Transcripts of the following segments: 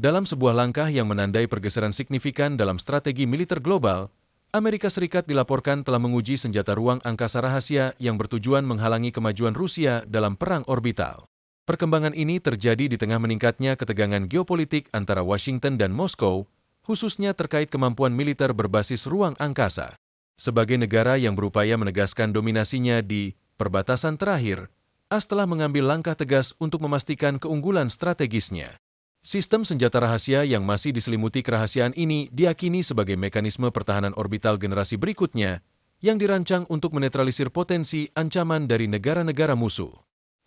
Dalam sebuah langkah yang menandai pergeseran signifikan dalam strategi militer global, Amerika Serikat dilaporkan telah menguji senjata ruang angkasa rahasia yang bertujuan menghalangi kemajuan Rusia dalam perang orbital. Perkembangan ini terjadi di tengah meningkatnya ketegangan geopolitik antara Washington dan Moskow, khususnya terkait kemampuan militer berbasis ruang angkasa. Sebagai negara yang berupaya menegaskan dominasinya di perbatasan terakhir, AS telah mengambil langkah tegas untuk memastikan keunggulan strategisnya. Sistem senjata rahasia yang masih diselimuti kerahasiaan ini diyakini sebagai mekanisme pertahanan orbital generasi berikutnya yang dirancang untuk menetralisir potensi ancaman dari negara-negara musuh.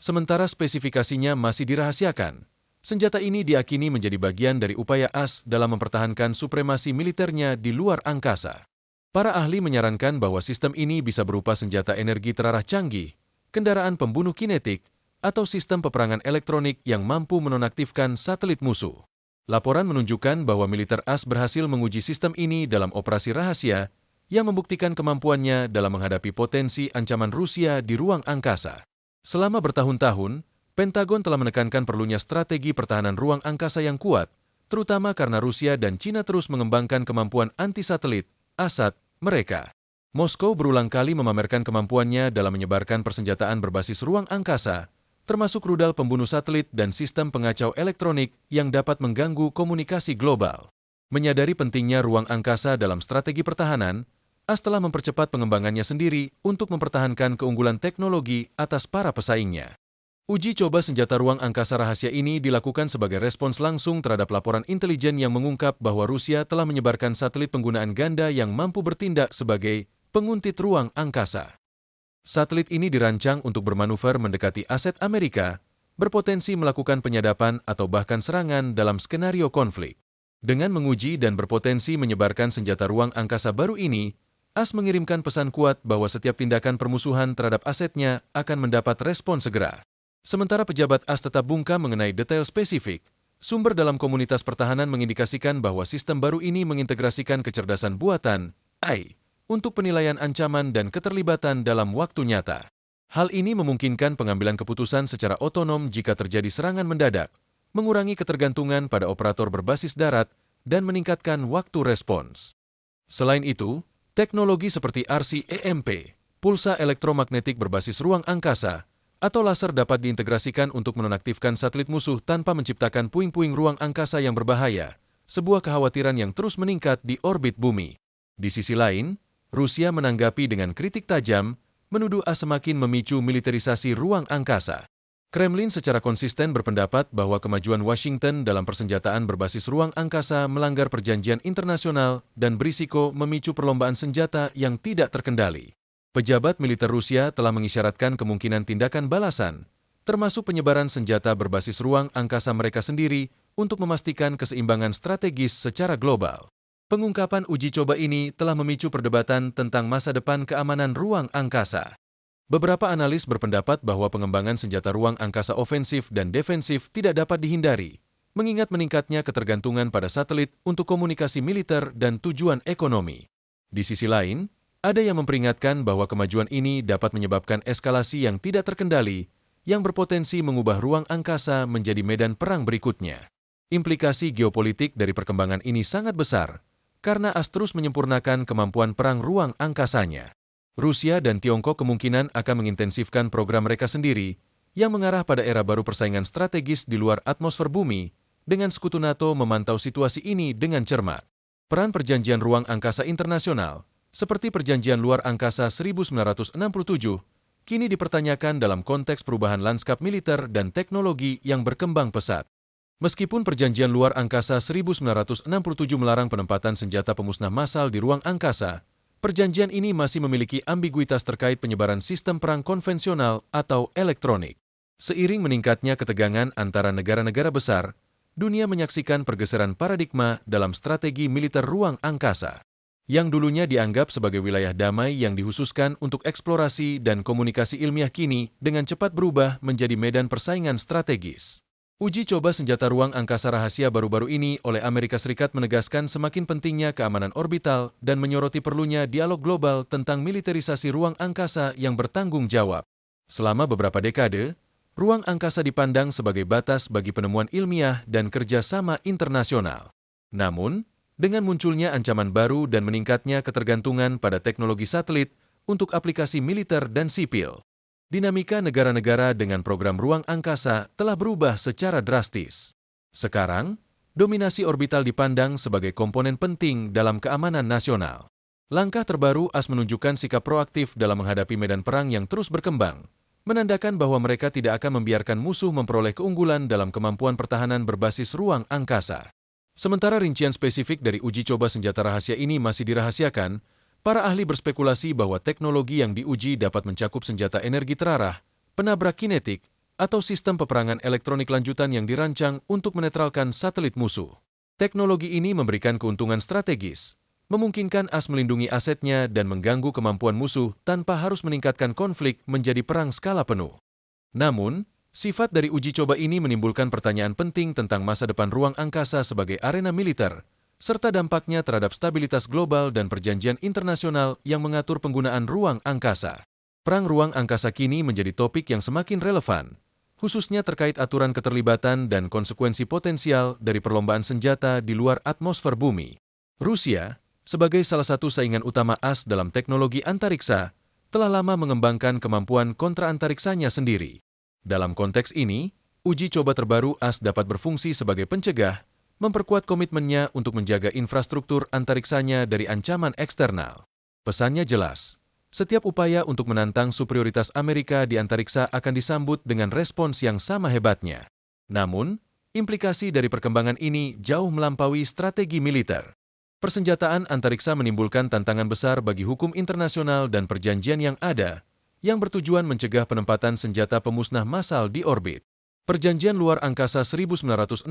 Sementara spesifikasinya masih dirahasiakan, senjata ini diyakini menjadi bagian dari upaya AS dalam mempertahankan supremasi militernya di luar angkasa. Para ahli menyarankan bahwa sistem ini bisa berupa senjata energi terarah canggih, kendaraan pembunuh kinetik, atau sistem peperangan elektronik yang mampu menonaktifkan satelit musuh. Laporan menunjukkan bahwa militer AS berhasil menguji sistem ini dalam operasi rahasia yang membuktikan kemampuannya dalam menghadapi potensi ancaman Rusia di ruang angkasa. Selama bertahun-tahun, Pentagon telah menekankan perlunya strategi pertahanan ruang angkasa yang kuat, terutama karena Rusia dan China terus mengembangkan kemampuan anti-satelit, ASAT, mereka. Moskow berulang kali memamerkan kemampuannya dalam menyebarkan persenjataan berbasis ruang angkasa, termasuk rudal pembunuh satelit dan sistem pengacau elektronik yang dapat mengganggu komunikasi global. Menyadari pentingnya ruang angkasa dalam strategi pertahanan, AS telah mempercepat pengembangannya sendiri untuk mempertahankan keunggulan teknologi atas para pesaingnya. Uji coba senjata ruang angkasa rahasia ini dilakukan sebagai respons langsung terhadap laporan intelijen yang mengungkap bahwa Rusia telah menyebarkan satelit penggunaan ganda yang mampu bertindak sebagai penguntit ruang angkasa. Satelit ini dirancang untuk bermanuver mendekati aset Amerika, berpotensi melakukan penyadapan atau bahkan serangan dalam skenario konflik. Dengan menguji dan berpotensi menyebarkan senjata ruang angkasa baru ini, AS mengirimkan pesan kuat bahwa setiap tindakan permusuhan terhadap asetnya akan mendapat respon segera. Sementara pejabat AS tetap bungkam mengenai detail spesifik, sumber dalam komunitas pertahanan mengindikasikan bahwa sistem baru ini mengintegrasikan kecerdasan buatan, AI, untuk penilaian ancaman dan keterlibatan dalam waktu nyata. Hal ini memungkinkan pengambilan keputusan secara otonom jika terjadi serangan mendadak, mengurangi ketergantungan pada operator berbasis darat, dan meningkatkan waktu respons. Selain itu, teknologi seperti RCEMP, pulsa elektromagnetik berbasis ruang angkasa, atau laser dapat diintegrasikan untuk menonaktifkan satelit musuh tanpa menciptakan puing-puing ruang angkasa yang berbahaya, sebuah kekhawatiran yang terus meningkat di orbit bumi. Di sisi lain, Rusia menanggapi dengan kritik tajam, menuduh AS semakin memicu militerisasi ruang angkasa. Kremlin secara konsisten berpendapat bahwa kemajuan Washington dalam persenjataan berbasis ruang angkasa melanggar perjanjian internasional dan berisiko memicu perlombaan senjata yang tidak terkendali. Pejabat militer Rusia telah mengisyaratkan kemungkinan tindakan balasan, termasuk penyebaran senjata berbasis ruang angkasa mereka sendiri untuk memastikan keseimbangan strategis secara global. Pengungkapan uji coba ini telah memicu perdebatan tentang masa depan keamanan ruang angkasa. Beberapa analis berpendapat bahwa pengembangan senjata ruang angkasa ofensif dan defensif tidak dapat dihindari, mengingat meningkatnya ketergantungan pada satelit untuk komunikasi militer dan tujuan ekonomi. Di sisi lain, ada yang memperingatkan bahwa kemajuan ini dapat menyebabkan eskalasi yang tidak terkendali, yang berpotensi mengubah ruang angkasa menjadi medan perang berikutnya. Implikasi geopolitik dari perkembangan ini sangat besar, karena AS terus menyempurnakan kemampuan perang ruang angkasanya. Rusia dan Tiongkok kemungkinan akan mengintensifkan program mereka sendiri yang mengarah pada era baru persaingan strategis di luar atmosfer bumi, dengan sekutu NATO memantau situasi ini dengan cermat. Peran perjanjian ruang angkasa internasional, seperti perjanjian luar angkasa 1967, kini dipertanyakan dalam konteks perubahan lanskap militer dan teknologi yang berkembang pesat. Meskipun perjanjian luar angkasa 1967 melarang penempatan senjata pemusnah massal di ruang angkasa, perjanjian ini masih memiliki ambiguitas terkait penyebaran sistem perang konvensional atau elektronik. Seiring meningkatnya ketegangan antara negara-negara besar, dunia menyaksikan pergeseran paradigma dalam strategi militer ruang angkasa. Yang dulunya dianggap sebagai wilayah damai yang dikhususkan untuk eksplorasi dan komunikasi ilmiah kini dengan cepat berubah menjadi medan persaingan strategis. Uji coba senjata ruang angkasa rahasia baru-baru ini oleh Amerika Serikat menegaskan semakin pentingnya keamanan orbital dan menyoroti perlunya dialog global tentang militerisasi ruang angkasa yang bertanggung jawab. Selama beberapa dekade, ruang angkasa dipandang sebagai batas bagi penemuan ilmiah dan kerjasama internasional. Namun, dengan munculnya ancaman baru dan meningkatnya ketergantungan pada teknologi satelit untuk aplikasi militer dan sipil, dinamika negara-negara dengan program ruang angkasa telah berubah secara drastis. Sekarang, dominasi orbital dipandang sebagai komponen penting dalam keamanan nasional. Langkah terbaru AS menunjukkan sikap proaktif dalam menghadapi medan perang yang terus berkembang, menandakan bahwa mereka tidak akan membiarkan musuh memperoleh keunggulan dalam kemampuan pertahanan berbasis ruang angkasa. Sementara rincian spesifik dari uji coba senjata rahasia ini masih dirahasiakan, para ahli berspekulasi bahwa teknologi yang diuji dapat mencakup senjata energi terarah, penabrak kinetik, atau sistem peperangan elektronik lanjutan yang dirancang untuk menetralkan satelit musuh. Teknologi ini memberikan keuntungan strategis, memungkinkan AS melindungi asetnya dan mengganggu kemampuan musuh tanpa harus meningkatkan konflik menjadi perang skala penuh. Namun, sifat dari uji coba ini menimbulkan pertanyaan penting tentang masa depan ruang angkasa sebagai arena militer, serta dampaknya terhadap stabilitas global dan perjanjian internasional yang mengatur penggunaan ruang angkasa. Perang ruang angkasa kini menjadi topik yang semakin relevan, khususnya terkait aturan keterlibatan dan konsekuensi potensial dari perlombaan senjata di luar atmosfer bumi. Rusia, sebagai salah satu saingan utama AS dalam teknologi antariksa, telah lama mengembangkan kemampuan kontra-antariksanya sendiri. Dalam konteks ini, uji coba terbaru AS dapat berfungsi sebagai pencegah, memperkuat komitmennya untuk menjaga infrastruktur antariksanya dari ancaman eksternal. Pesannya jelas, setiap upaya untuk menantang superioritas Amerika di antariksa akan disambut dengan respons yang sama hebatnya. Namun, implikasi dari perkembangan ini jauh melampaui strategi militer. Persenjataan antariksa menimbulkan tantangan besar bagi hukum internasional dan perjanjian yang ada, yang bertujuan mencegah penempatan senjata pemusnah massal di orbit. Perjanjian Luar Angkasa 1967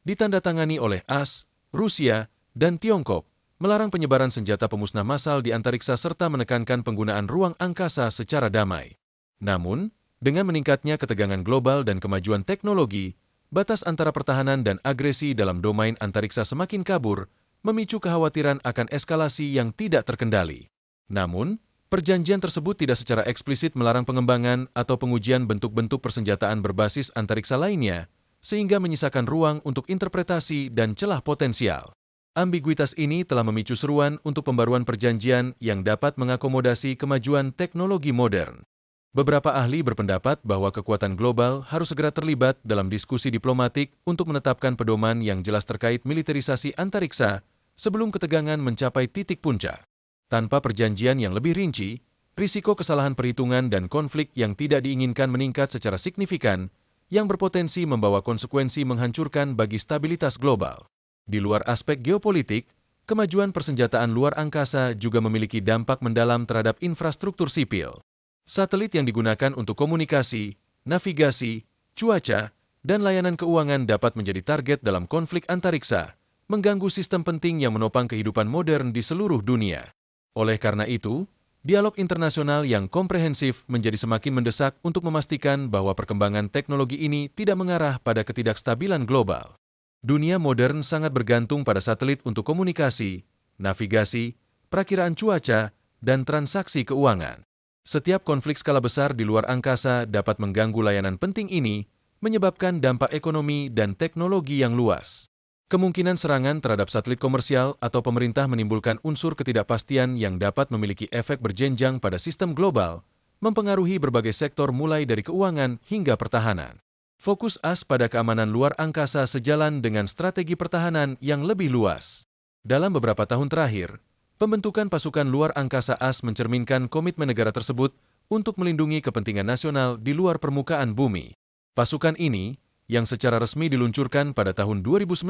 ditandatangani oleh AS, Rusia, dan Tiongkok, melarang penyebaran senjata pemusnah massal di antariksa serta menekankan penggunaan ruang angkasa secara damai. Namun, dengan meningkatnya ketegangan global dan kemajuan teknologi, batas antara pertahanan dan agresi dalam domain antariksa semakin kabur, memicu kekhawatiran akan eskalasi yang tidak terkendali. Namun, perjanjian tersebut tidak secara eksplisit melarang pengembangan atau pengujian bentuk-bentuk persenjataan berbasis antariksa lainnya, sehingga menyisakan ruang untuk interpretasi dan celah potensial. Ambiguitas ini telah memicu seruan untuk pembaruan perjanjian yang dapat mengakomodasi kemajuan teknologi modern. Beberapa ahli berpendapat bahwa kekuatan global harus segera terlibat dalam diskusi diplomatik untuk menetapkan pedoman yang jelas terkait militerisasi antariksa sebelum ketegangan mencapai titik puncak. Tanpa perjanjian yang lebih rinci, risiko kesalahan perhitungan dan konflik yang tidak diinginkan meningkat secara signifikan, yang berpotensi membawa konsekuensi menghancurkan bagi stabilitas global. Di luar aspek geopolitik, kemajuan persenjataan luar angkasa juga memiliki dampak mendalam terhadap infrastruktur sipil. Satelit yang digunakan untuk komunikasi, navigasi, cuaca, dan layanan keuangan dapat menjadi target dalam konflik antariksa, mengganggu sistem penting yang menopang kehidupan modern di seluruh dunia. Oleh karena itu, dialog internasional yang komprehensif menjadi semakin mendesak untuk memastikan bahwa perkembangan teknologi ini tidak mengarah pada ketidakstabilan global. Dunia modern sangat bergantung pada satelit untuk komunikasi, navigasi, perakiraan cuaca, dan transaksi keuangan. Setiap konflik skala besar di luar angkasa dapat mengganggu layanan penting ini, menyebabkan dampak ekonomi dan teknologi yang luas. Kemungkinan serangan terhadap satelit komersial atau pemerintah menimbulkan unsur ketidakpastian yang dapat memiliki efek berjenjang pada sistem global, mempengaruhi berbagai sektor mulai dari keuangan hingga pertahanan. Fokus AS pada keamanan luar angkasa sejalan dengan strategi pertahanan yang lebih luas. Dalam beberapa tahun terakhir, pembentukan pasukan luar angkasa AS mencerminkan komitmen negara tersebut untuk melindungi kepentingan nasional di luar permukaan bumi. Pasukan ini, yang secara resmi diluncurkan pada tahun 2019,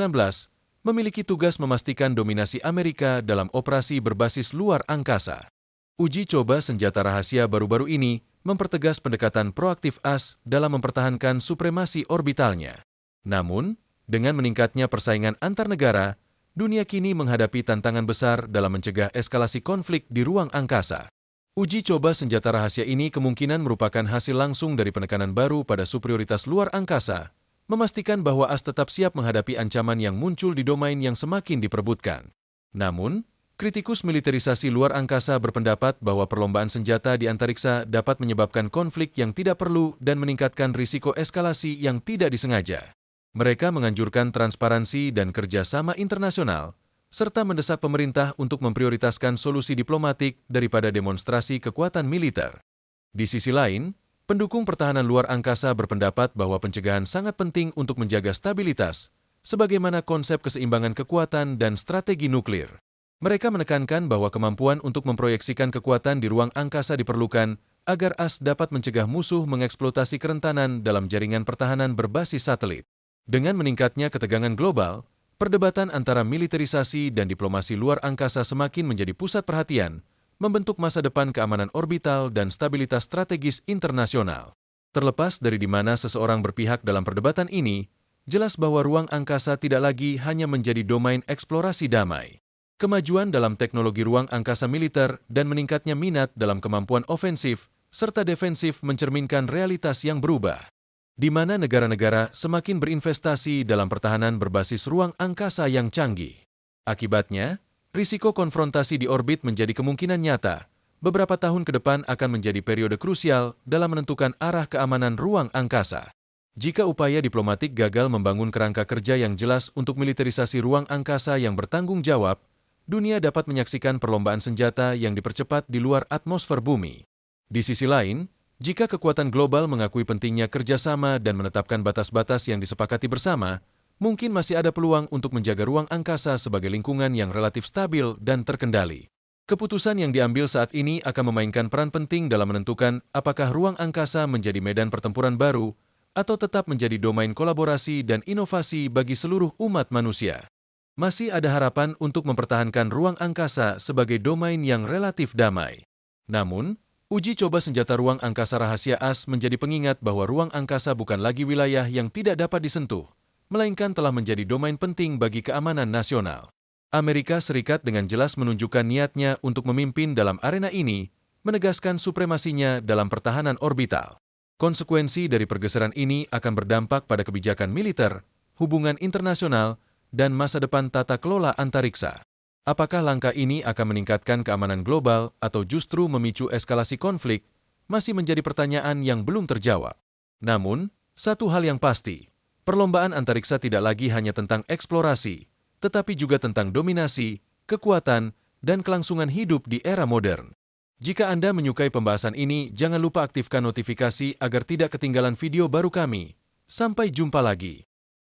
memiliki tugas memastikan dominasi Amerika dalam operasi berbasis luar angkasa. Uji coba senjata rahasia baru-baru ini mempertegas pendekatan proaktif AS dalam mempertahankan supremasi orbitalnya. Namun, dengan meningkatnya persaingan antar negara, dunia kini menghadapi tantangan besar dalam mencegah eskalasi konflik di ruang angkasa. Uji coba senjata rahasia ini kemungkinan merupakan hasil langsung dari penekanan baru pada superioritas luar angkasa, memastikan bahwa AS tetap siap menghadapi ancaman yang muncul di domain yang semakin diperebutkan. Namun, Kritikus militerisasi luar angkasa berpendapat bahwa perlombaan senjata di antariksa dapat menyebabkan konflik yang tidak perlu dan meningkatkan risiko eskalasi yang tidak disengaja. Mereka menganjurkan transparansi dan kerjasama internasional, serta mendesak pemerintah untuk memprioritaskan solusi diplomatik daripada demonstrasi kekuatan militer. Di sisi lain, pendukung pertahanan luar angkasa berpendapat bahwa pencegahan sangat penting untuk menjaga stabilitas, sebagaimana konsep keseimbangan kekuatan dan strategi nuklir. Mereka menekankan bahwa kemampuan untuk memproyeksikan kekuatan di ruang angkasa diperlukan agar AS dapat mencegah musuh mengeksploitasi kerentanan dalam jaringan pertahanan berbasis satelit. Dengan meningkatnya ketegangan global, perdebatan antara militerisasi dan diplomasi luar angkasa semakin menjadi pusat perhatian, membentuk masa depan keamanan orbital dan stabilitas strategis internasional. Terlepas dari di mana seseorang berpihak dalam perdebatan ini, jelas bahwa ruang angkasa tidak lagi hanya menjadi domain eksplorasi damai. Kemajuan dalam teknologi ruang angkasa militer dan meningkatnya minat dalam kemampuan ofensif serta defensif mencerminkan realitas yang berubah, di mana negara-negara semakin berinvestasi dalam pertahanan berbasis ruang angkasa yang canggih. Akibatnya, risiko konfrontasi di orbit menjadi kemungkinan nyata. Beberapa tahun ke depan akan menjadi periode krusial dalam menentukan arah keamanan ruang angkasa. Jika upaya diplomatik gagal membangun kerangka kerja yang jelas untuk militerisasi ruang angkasa yang bertanggung jawab, dunia dapat menyaksikan perlombaan senjata yang dipercepat di luar atmosfer bumi. Di sisi lain, jika kekuatan global mengakui pentingnya kerjasama dan menetapkan batas-batas yang disepakati bersama, mungkin masih ada peluang untuk menjaga ruang angkasa sebagai lingkungan yang relatif stabil dan terkendali. Keputusan yang diambil saat ini akan memainkan peran penting dalam menentukan apakah ruang angkasa menjadi medan pertempuran baru atau tetap menjadi domain kolaborasi dan inovasi bagi seluruh umat manusia. Masih ada harapan untuk mempertahankan ruang angkasa sebagai domain yang relatif damai. Namun, uji coba senjata ruang angkasa rahasia AS menjadi pengingat bahwa ruang angkasa bukan lagi wilayah yang tidak dapat disentuh, melainkan telah menjadi domain penting bagi keamanan nasional. Amerika Serikat dengan jelas menunjukkan niatnya untuk memimpin dalam arena ini, menegaskan supremasinya dalam pertahanan orbital. Konsekuensi dari pergeseran ini akan berdampak pada kebijakan militer, hubungan internasional, dan masa depan tata kelola antariksa. Apakah langkah ini akan meningkatkan keamanan global atau justru memicu eskalasi konflik, masih menjadi pertanyaan yang belum terjawab. Namun, satu hal yang pasti, perlombaan antariksa tidak lagi hanya tentang eksplorasi, tetapi juga tentang dominasi, kekuatan, dan kelangsungan hidup di era modern. Jika Anda menyukai pembahasan ini, jangan lupa aktifkan notifikasi agar tidak ketinggalan video baru kami. Sampai jumpa lagi.